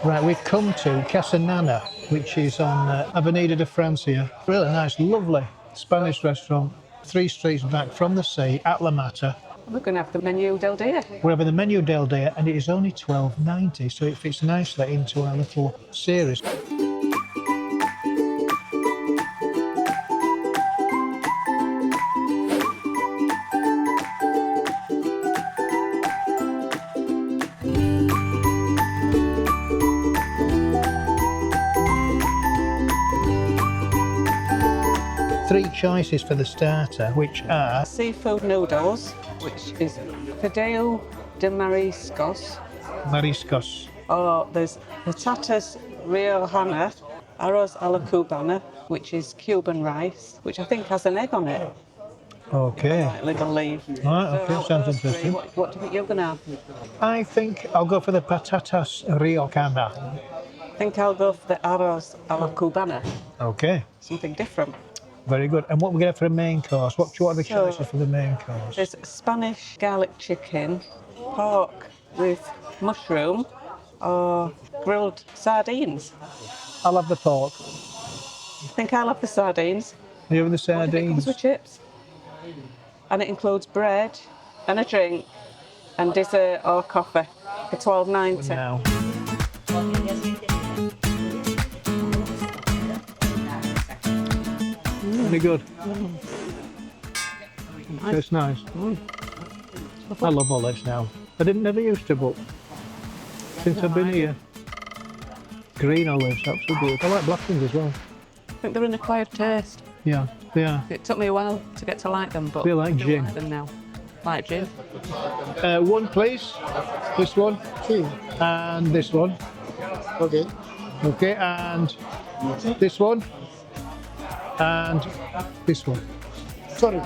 Right, we've come to Casa, which is on Avenida de Francia. Really nice, lovely Spanish restaurant, 3 streets back from the sea at La Mata. We're going to have the menu del dia. We're having the menu del dia and it is only $12.90, so it fits nicely into our little series. 3 choices for the starter, which are seafood noodles, which is fideo de mariscos. Mariscos. Or there's patatas riojana, arroz a la cubana, which is Cuban rice, which I think has an egg on it. Okay. Like little leaf. Right, okay, sounds interesting. What do you think you're going to have? I think I'll go for the patatas riojana. I think I'll go for the arroz a la cubana. Okay. Something different. Very good. And what we're going to have for the main course? What are the choices for the main course? There's Spanish garlic chicken, pork with mushroom, or grilled sardines. I'll have the pork. I think I'll have the sardines. You have the It comes sardines? with chips. And it includes bread and a drink and dessert or coffee for $12.90. Now. Very good. It's nice. I love olives now. I never used to, but since I've been here, green olives, absolutely good. I like black ones as well. I think they're an acquired taste. Yeah, they are. It took me a while to get to like them, but They like I do gin. like them now. Like gin. 1 please. This one. And this one. Okay. Okay, and this one. And this one. Sorry.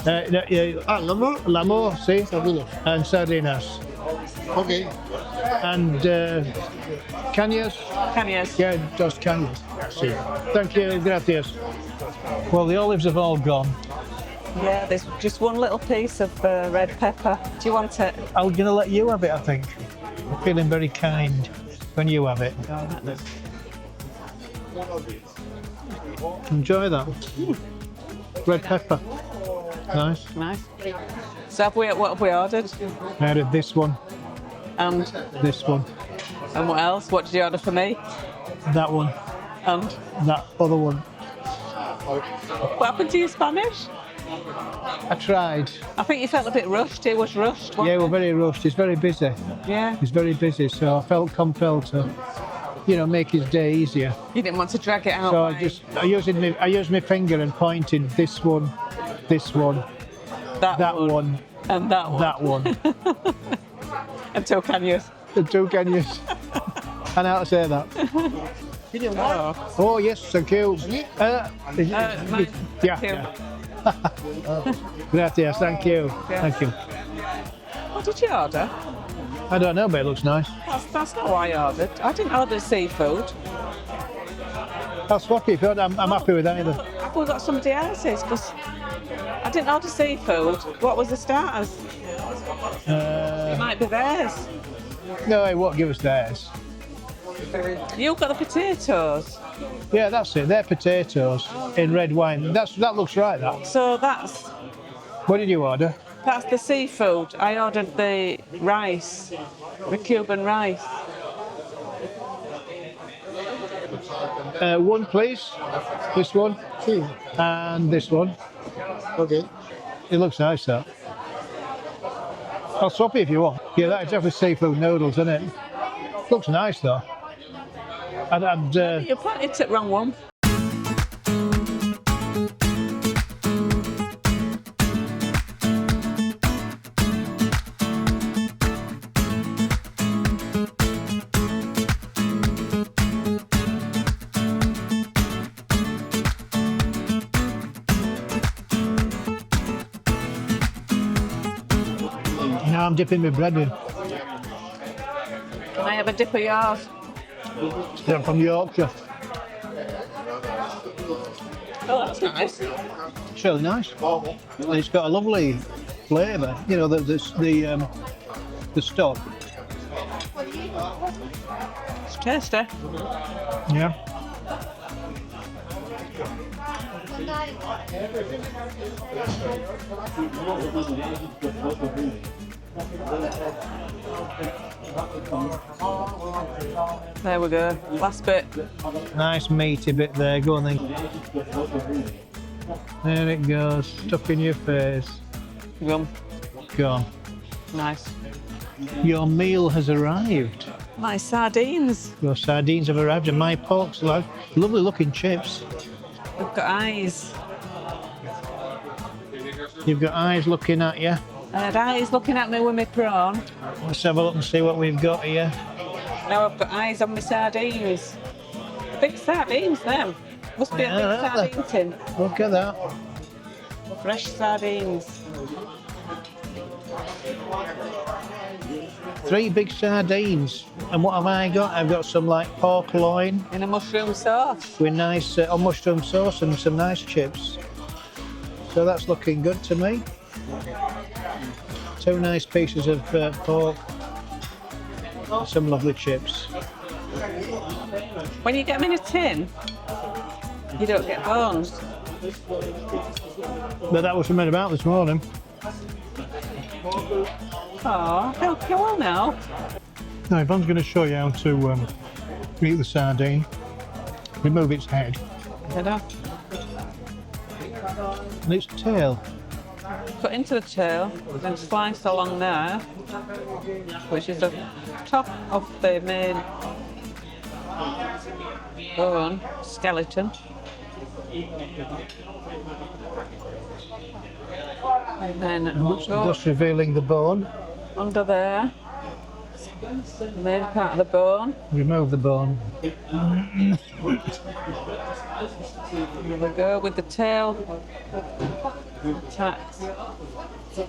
L'amor, sí. Sardinas. And sardinas. Okay. And cañas. Cañas. Yeah, just cañas. Sí. Thank you, gracias. Well, the olives have all gone. Yeah, there's just one little piece of red pepper. Do you want it? I'm going to let you have it, I think. I'm feeling very kind when you have it. Enjoy that. Red pepper. Nice. Nice. So what have we ordered? I added this one, And this one, what else? What did you order for me? that one, And that other one. what happened to your Spanish? I tried. I think you felt a bit rushed. It was rushed. Yeah, we're very rushed. He's very busy. Yeah. He's very busy, so I felt compelled to, make his day easier. You didn't want to drag it out. So I used my finger and pointed this one, that one, and that one. that one. And two cañas. The 2 cañas. And how to say that? Oh. Oh yes, thank you. Mine. Yeah. Gracias, thank you. Yeah. Thank you. What did you order? I don't know, but it looks nice. That's not what I ordered. I didn't order seafood. I'll swap it if you want. I'm happy with either. I've got somebody else's because I didn't order seafood. What was the starters? It might be theirs. No, it won't give us theirs. You've got the potatoes. Yeah, that's it. They're potatoes in red wine. That looks right, that. So that's What did you order? the seafood. I ordered the rice, the Cuban rice. 1 please. This one. And this one. Okay. It looks nice, that. I'll swap it if you want. Yeah, that is definitely seafood noodles, isn't it? Looks nice, though. You put it at wrong one. Now I'm dipping my bread in. Can I have a dip of yours? I'm from Yorkshire. Oh, that's nice. It's really nice. And it's got a lovely flavour. The stock. It's Tasty. Yeah. There we go. Last bit. Nice meaty bit there. Go on then. There it goes. Stuck in your face. Yum. Go on. Nice. Your meal has arrived. My sardines. Your sardines have arrived and my pork's alive. Lovely looking chips. They've got eyes. You've got eyes looking at you. I had eyes looking at me with my prawn. Let's have a look and see what we've got here. Now I've got eyes on my sardines. Big sardines, them. Must be a big Yeah, aren't sardine tin. Look at that. Fresh sardines. 3 big sardines. And what have I got? I've got some like pork loin In a mushroom sauce. with nice mushroom sauce and some nice chips. So that's looking good to me. 2 nice pieces of pork. Some lovely chips. When you get them in a tin, you don't get bones. But that was something about this morning. Oh, help you all now. Now Yvonne's going to show you how to eat the sardine. Remove its head Ta-da. and its tail. Cut into the tail, then slice along there, which is the top of the main bone skeleton. And then go Just revealing the bone. under there, the main part of the bone. Remove the bone. There we go with the tail attached.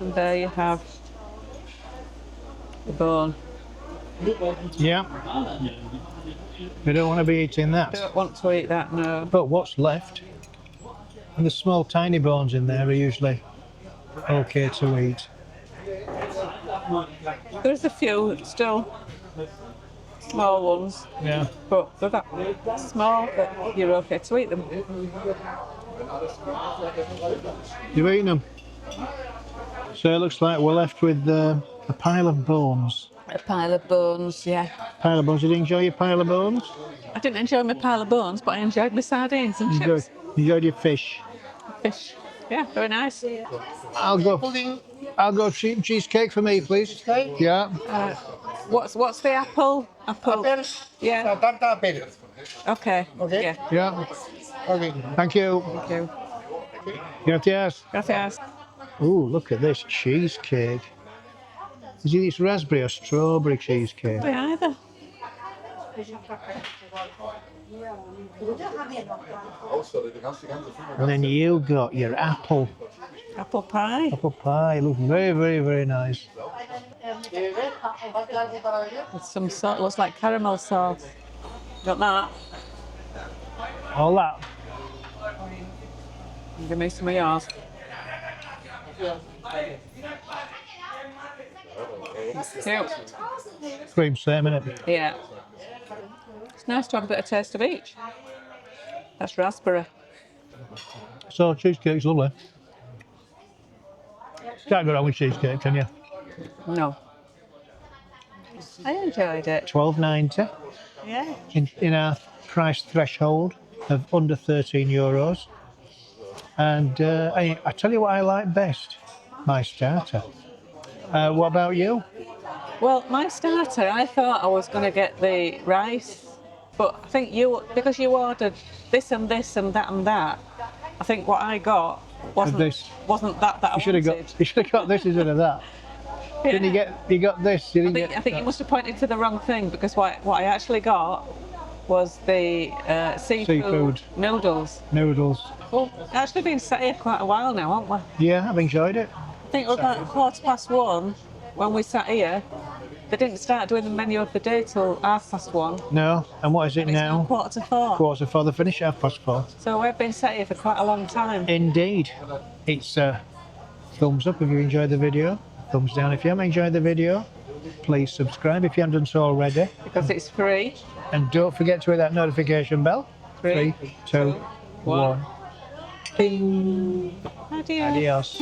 And there you have the bone. Yeah. We don't want to be eating that. Don't want to eat that, no. But what's left? And the small tiny bones in there are usually okay to eat. There's a few still small ones, Yeah. but they're that small that you're okay to eat them. You've eaten them. So it looks like we're left with a pile of bones. A pile of bones, yeah. Pile of bones. Did you enjoy your pile of bones? I didn't enjoy my pile of bones, but I enjoyed my sardines and Enjoyed, chips. enjoyed your fish. Fish. Yeah, very nice. I'll go cheesecake for me, please. Yeah. What's the apple? Apple. Yeah. Tarta apple. Okay. Okay. Yeah. Yeah. Okay. Thank you. Thank you. Gracias. Gracias. Ooh, look at this cheesecake. Is it raspberry or strawberry cheesecake? Be either. And then you got your apple Apple pie. pie. It looks very, very, very nice. With some salt. Looks like caramel sauce. Got that? All that. Give me some of yours. Cute. Cream same, innit? Yeah. It's nice to have a bit of taste of each. That's raspberry. So cheesecake's lovely. Can't go wrong with cheesecake, can you? No. I enjoyed it. £12.90 Yeah. in our price threshold of under €13. And I tell you what I like best, my starter. What about you? Well, my starter, I thought I was going to get the rice, but I think because you ordered this and this and that, I think what I got wasn't that I You should have wanted. got this instead of that. Yeah. Didn't you got this? You didn't I think you must have pointed to the wrong thing, because what I actually got was the seafood noodles. Noodles. Well, it's actually been sat here quite a while now, haven't we? Yeah, I've enjoyed it. I think it was about 1:15 when we sat here. They didn't start doing the menu of the day till 1:30. No, and what is it It's now now? 3:45. 4:45. They finish at 4:30. So we've been sat here for quite a long time. Indeed. It's thumbs up if you enjoyed the video. Thumbs down if you haven't enjoyed the video. please subscribe if you haven't done so already. Because it's free. And don't forget to hit that notification bell. 3, 2, 1. Adios. Adios.